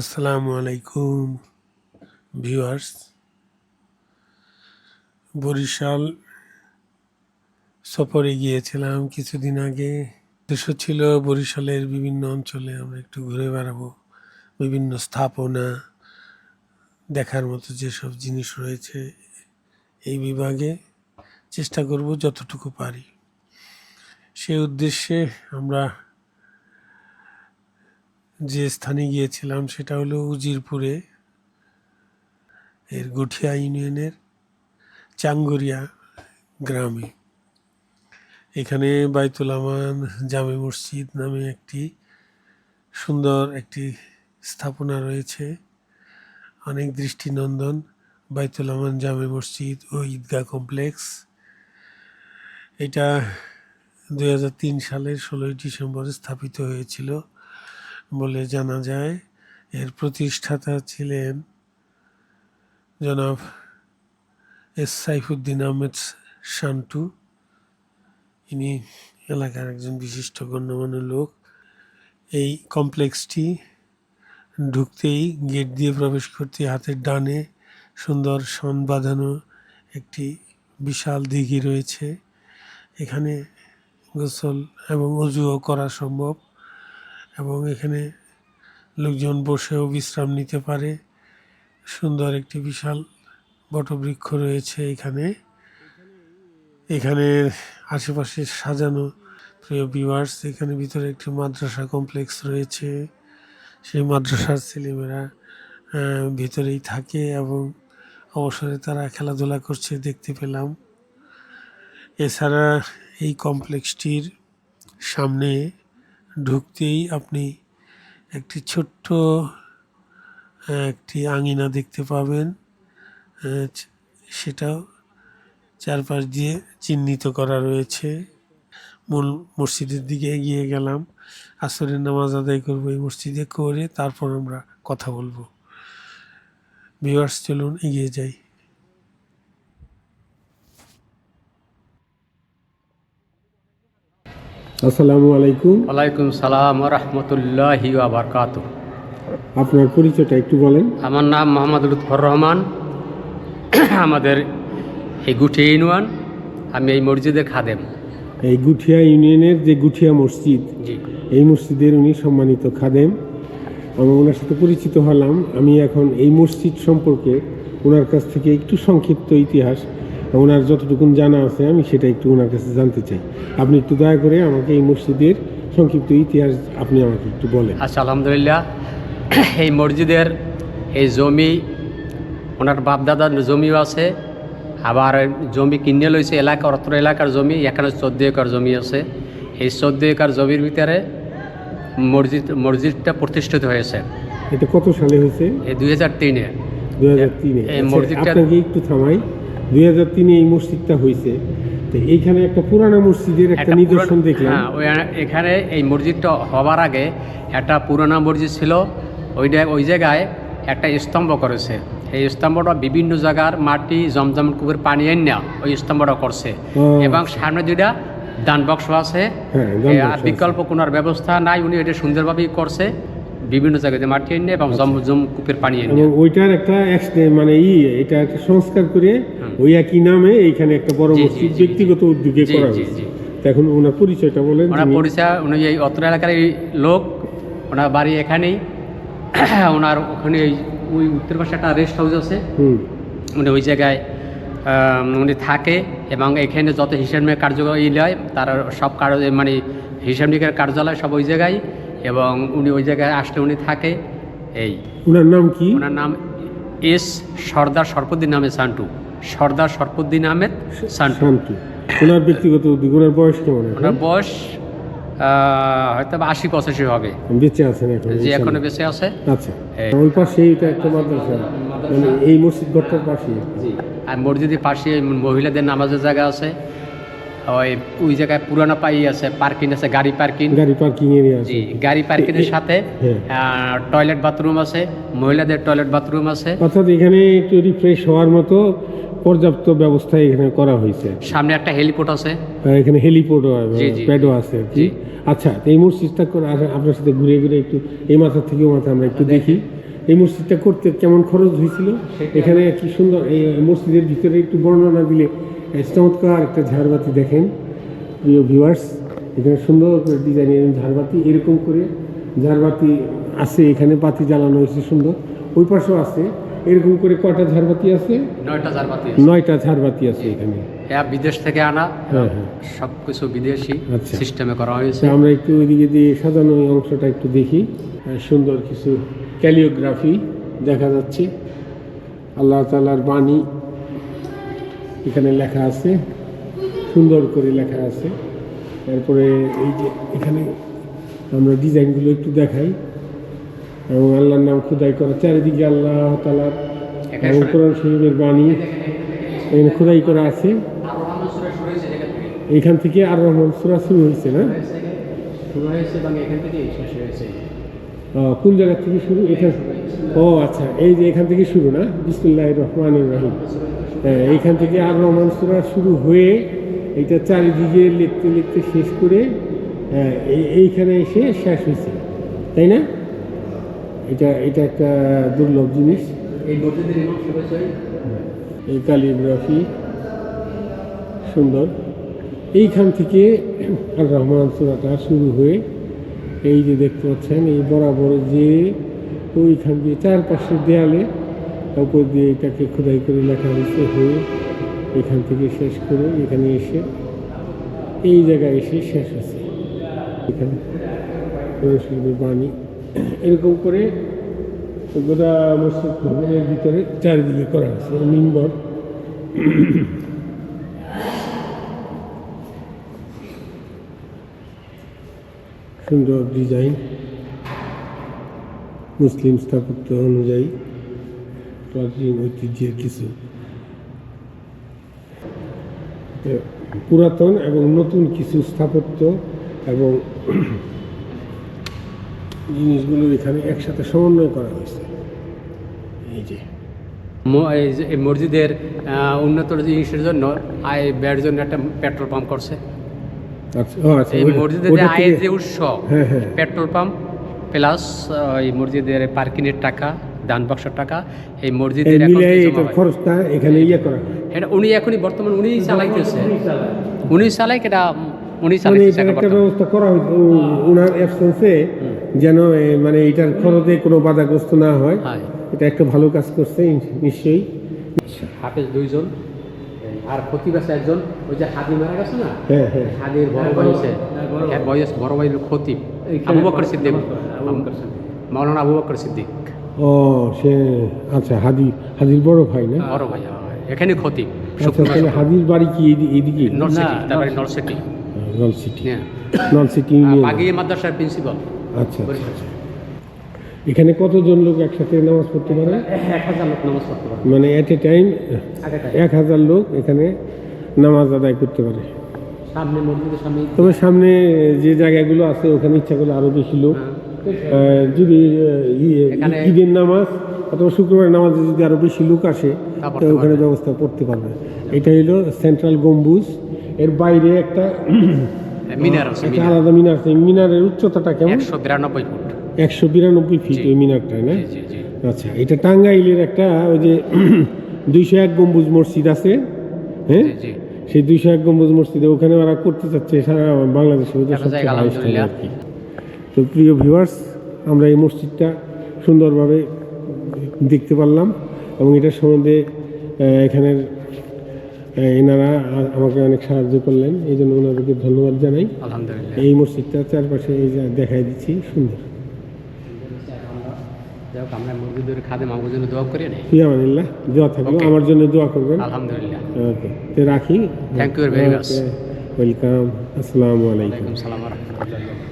আসসালামু আলাইকুম ভিউয়ার্স। বরিশাল সফরে গিয়েছিলাম কিছুদিন আগে। উদ্দেশ্য ছিল বরিশালের বিভিন্ন অঞ্চলে আমরা একটু ঘুরে বেড়াবো, বিভিন্ন স্থাপনা দেখার মতো যেসব জিনিস রয়েছে এই বিভাগে চেষ্টা করব যতটুকু পারি। সেই উদ্দেশ্যে আমরা যে স্থানে গিয়েছিলাম সেটা হলো উজিরপুরে এর গুঠিয়া ইউনিয়নের চাঙ্গুরিয়া গ্রামে। এখানে বাইতুল আমান জামে মসজিদ নামে একটি সুন্দর একটি স্থাপনা রয়েছে, অনেক দৃষ্টিনন্দন। বাইতুল আমান জামে মসজিদ ও ঈদগাহ কমপ্লেক্স। এটা 2003 সালের 16 ডিসেম্বরে স্থাপিত হয়েছিল বলে জানা যায়। এর প্রতিষ্ঠাতা ছিলেন জনাব এস সাইফুদ্দিন আহমেদ শান্টু। ইনি এলাকার একজন বিশিষ্ট গণ্যমান্য লোক। এই কমপ্লেক্সটি ঢুকতেই গেট দিয়ে প্রবেশ করতে হাতের ডানে সুন্দর সন বাঁধানো একটি বিশাল দিঘি রয়েছে। এখানে গোসল এবং অজুও করা সম্ভব এবং এখানে লোকজন বসেও বিশ্রাম নিতে পারে। সুন্দর একটি বিশাল বটবৃক্ষ রয়েছে এখানে আশেপাশে সাজানো। প্রিয় ভিউয়ার্স, এখানে ভিতরে একটি মাদ্রাসা কমপ্লেক্স রয়েছে। সেই মাদ্রাসার ছেলেমেয়েরা ভিতরেই থাকে এবং অবসরে তারা খেলাধুলা করছে দেখতে পেলাম। এছাড়া এই কমপ্লেক্সটির সামনে ঢুকতেই আপনি একটি ছোট্ট একটি আঙিনা দেখতে পাবেন। সেটাও চারপাশ দিয়ে চিহ্নিত করা রয়েছে। মূল মসজিদের দিকে এগিয়ে গেলাম। আসরের নামাজ আদায় করবো এই মসজিদে, করে তারপর আমরা কথা বলবো। ভিউয়ার্স, চলুন এগিয়ে যাই। আসসালামু আলাইকুম। ওয়ালাইকুম সালাম রহমতুল্লাহি ওয়া বারাকাতুহু। আপনার পরিচয়টা একটু বলেন। আমার নাম মোহাম্মদ লুৎফর রহমান। আমাদের এই গুঠিয়া ইউনিয়ন, আমি এই মসজিদের খাদেম। এই গুঠিয়া ইউনিয়নের যে গুঠিয়া মসজিদ, জি, এই মসজিদের উনি সম্মানিত খাদেম। আমি ওনার সাথে পরিচিত হলাম। আমি এখন এই মসজিদ সম্পর্কে ওনার কাছ থেকে একটু সংক্ষিপ্ত ইতিহাস, ওনার যতটুকু জানা আছে আমি সেটা একটু ওনার কাছে জানতে চাই। আপনি একটু দয়া করে আমাকে এই মসজিদের সংক্ষিপ্ত ইতিহাস আপনি আমাকে একটু বলেন। আচ্ছা, আলহামদুলিল্লাহ। এই মসজিদের এই জমি ওনার বাপদাদার জমিও আছে, আবার জমি কিনে লইছে এলাকার, অত্র এলাকার জমি। এখানে 14 একর জমি আছে। এই 14 একর জমির ভিতরে মসজিদটা প্রতিষ্ঠিত হয়েছে। এটা কত সালে হয়েছে? এই 2003-এ। 2003-এ এই মসজিদটা আপনাকে একটু থামাই। 2003-এ এই মসজিদটা হয়েছে। তো এইখানে একটা পুরানো মসজিদের একটা নিদর্শন দেখলাম। হ্যাঁ, এখানে এই মসজিদটা হবার আগে একটা পুরানো মসজিদ ছিল। ওই জায়গায় একটা স্তম্ভ করেছে। এই স্তম্ভটা বিভিন্ন জায়গার মাটি জমজম কুবের পানি এনে ওই স্তম্ভটা করছে। এবং সামনে দুইটা দান বক্স আছে। আর বিকল্প কোনো ব্যবস্থা নাই, উনি এটা সুন্দরভাবেই করছে। বিভিন্ন জায়গাতে মাটি এনে এবং জমজম কূপের পানি এনে ওইটার একটা মানে এটা একটা সংস্কার করে ওই একই নামে এইখানে একটা বড় মসজিদ ব্যক্তিগত উদ্যোগে করা হয়েছে। এখন ওনার পরিচয়টা বলেন। ওনার পরিচয়, উনি এই অত্র এলাকার লোক। ওনার বাড়ি এখানেই। ওনার ওখানে ওই উত্তর পাশে একটা রেস্ট হাউস আছে। উনি ওই জায়গায় উনি থাকে এবং এখানে যত হিসাব নিকার কার্যক্রম হয় তার সব মানে হিসাব নিকার কার্যালয় সব ওই জায়গায়, এবং উনি ওই জায়গায় আসলে উনি থাকে। এই ওনার নাম কি? ওনার নাম এস সর্দার সরফুদ্দিন আহমেদ শান্টু। সর্দার সরফুদ্দিন আহমেদ শান্টু। ওনার ব্যক্তিগত উদ্যোগ। ওনার বয়স কেমন? ওনার বয়স হয়তো 80-85 হবে। বেঁচে আছেন এখন? যে এখনো বেঁচে আছে। আচ্ছা, ওই পাশে এটা একটা মাদ্রাসা, মানে এই মসজিদ ঘরটার পাশে। আর মসজিদের পাশে মহিলাদের নামাজের জায়গা আছে। ওই জায়গায় পুরানো আছে, পার্কিং আছে, গাড়ি পার্কিং এরিয়া আছে। জি, গাড়ি পার্কিংয়ের সাথে টয়লেট বাথরুম আছে, মহিলাদের টয়লেট বাথরুম আছে। অর্থাৎ এখানে একটু রিফ্রেশ হওয়ার মতো পর্যাপ্ত ব্যবস্থা এখানে করা হয়েছে। সামনে একটা হেলিপোর্ট আছে। এখানে হেলিপোর্ট প্যাডও আছে। আচ্ছা, এই মসজিদটা আপনার সাথে ঘুরে ঘুরে একটু এই মাথা থেকে ও মাথা আমরা একটু দেখি। এই মসজিদটা করতে কেমন খরচ হয়েছিল, এখানে কি সুন্দর এই মসজিদের ভিতরে একটু বর্ণনা দিলে চমৎকার একটা ঝাড়বাতি দেখেন প্রিয় ভিউয়ার্স। এখানে সুন্দর করে ডিজাইনের ঝাড়বাতি, এরকম করে ঝাড়বাতি আছে, এখানে বাতি জ্বালানো হয়েছে সুন্দর। ওই পাশেও আছে এরকম করে কয়টা ঝাড়বাতি আছে? 9টা ঝাড়বাতি। 9টা ঝাড়বাতি আছে এখানে। হ্যাঁ, বিদেশ থেকে আনা, হ্যাঁ হ্যাঁ, সব কিছু বিদেশি আচ্ছা। সিস্টেমে করা হয়েছে। আমরা একটু ওইদিকে দিয়ে সাজানো এই অংশটা একটু দেখি। সুন্দর কিছু ক্যালিওগ্রাফি দেখা যাচ্ছে, আল্লাহ তাআলার বাণী এখানে লেখা আছে, সুন্দর করে লেখা আছে। তারপরে এই যে এখানে আমরা ডিজাইনগুলো একটু দেখাই, এবং আল্লাহর নাম খোদাই করা, চারিদিকে আল্লাহ তাআলার এবং কোরআন শরীফের বাণী এখানে খোদাই করা আছে। এইখান থেকে আর রহমান সূরা শুরু হয়েছে না? শুরু হয়েছে এবং এখান থেকে শেষ হয়েছে। কোন জায়গা থেকে শুরু? এখান, ও আচ্ছা, এই যে এখান থেকে শুরু না, বিসমিল্লাহির রহমানির রহিম। হ্যাঁ, এইখান থেকে আর রহমান সূরা শুরু হয়ে এটা চারিদিকে লিখতে লিখতে শেষ করে এইখানে এসে শেষ হয়েছে, তাই না? এটা এটা একটা দুর্লভ জিনিস। এই মসজিদের ইমাম সাহেব এই ক্যালিগ্রাফি সুন্দর। এইখান থেকে আর রহমান সূরাটা শুরু হয়ে এই যে দেখতে পাচ্ছেন এই বরাবর যে ওইখান দিয়ে চারপাশের দেয়ালে উপর দিয়ে এটাকে খোদাই করে লেখা হয়েছে, হয়ে এখান থেকে শেষ করে এখানে এসে এই জায়গায় এসে শেষ হয়েছে। এখানে রসুলের বাণী এরকম করে গোটা মসজিদ ভবনের ভিতরে চারিদিকে করা হয়েছে মিম্বর। সুন্দর ডিজাইন, মুসলিম স্থাপত্য অনুযায়ী প্রাচীন ঐতিহ্যের কিছু পুরাতন এবং নতুন কিছু স্থাপত্য এবং জিনিসগুলো এখানে একসাথে সমন্বয় করা হয়েছে। এই যে এই মসজিদের উন্নত জিনিসের জন্য আয় ব্যয়ের জন্য একটা পেট্রোল পাম্প করছে। আচ্ছা, ও আচ্ছা, এই মসজিদের যে আয়ের যে উৎস, হ্যাঁ হ্যাঁ, পেট্রোল পাম্প প্লাস এই মসজিদের পার্কিংয়ের টাকা, দান বাক্সের টাকা, এই মসজিদের খরচটা এখানে ইয়ে করা। এটা উনি এখনই বর্তমান উনি চালাইতেছে, উনি চালাই কেটা উনি মানে চালাইতেছে। একটা ব্যবস্থা করা হয়েছে ওনার অ্যাবসেন্সে, যেন মানে এটার খরচে কোনো বাধাগ্রস্ত না হয়। এটা একটা ভালো কাজ করছে নিশ্চয়ই। হাফেজ 2 জন আর খতিব আছে 1 জন। ওই যে হাদি মারা গেছে না, হ্যাঁ হ্যাঁ, হাদির বড় ভাই আছে, এর বয়স বড় ভাইয়ের খতিব আবু বকর সিদ্দিক, মাওলানা আবু বকর সিদ্দিক। ও সে আচ্ছা, হাদির বড় ভাই না? বড় ভাই, এখানে খতিব। আচ্ছা, তাহলে হাদির বাড়ি কি এইদিকে? নলসিটি, তার বাড়ি নলসিটি। নলসিটি, হ্যাঁ, নলসিটি ইউনিয়ন। আগে মাদ্রাসার প্রিন্সিপাল। আচ্ছা আচ্ছা। এখানে কতজন লোক একসাথে নামাজ পড়তে পারে? 1000 লোক নামাজ পড়তে পারে, মানে এট এ টাইম 1000 লোক এখানে নামাজ আদায় করতে পারে। সামনে মসজিদের সামনে। তবে সামনে যে জায়গাগুলো আছে ওখানে ইচ্ছা করলে আরো বেশি লোক, যদি ঈদের নামাজ অথবা শুক্রবার নামাজে যদি আরো বেশি লোক আসে তো ওখানে ব্যবস্থা করতে পারবে। এটা হলো সেন্ট্রাল গম্বুজ, এর বাইরে একটা মিনার আছে, একটা আলাদা মিনার আছে। মিনারের উচ্চতাটা কেমন? 192 ফুট। 192 ফিট এই মিনারটা, না? জি জি। আচ্ছা, এটা টাঙ্গাইলের একটা ওই যে 201 গম্বুজ মসজিদ আছে, হ্যাঁ, জি। সেই 201 গম্বুজ মসজিদে ওখানে ওরা করতে চাচ্ছে সারা বাংলাদেশে ওদের সবচেয়ে হাইস্ট আর কি। তো প্রিয় ভিউয়ার্স, আমরা এই মসজিদটা সুন্দরভাবে দেখতে পারলাম এবং এটার সম্বন্ধে এখানের এনারা আমাকে অনেক সাহায্য করলেন, এই জন্য ওনাদেরকে ধন্যবাদ জানাই। আলহামদুলিল্লাহ। এই মসজিদটা চারপাশে এই যে দেখাই দিচ্ছি, সুন্দর। আমরা মসজিদের খাদেম আমার জন্য দোয়া করি নাই। ফিয়ামানিল্লাহ, দোয়া থাকলো, আমার জন্য দোয়া করবেন। আলহামদুলিল্লাহ। ওকে, তো রাখি। Thank you very much. Welcome. আসসালামু আলাইকুম। ওয়ালাইকুম সালাম ওয়া রাহমাতুল্লাহ।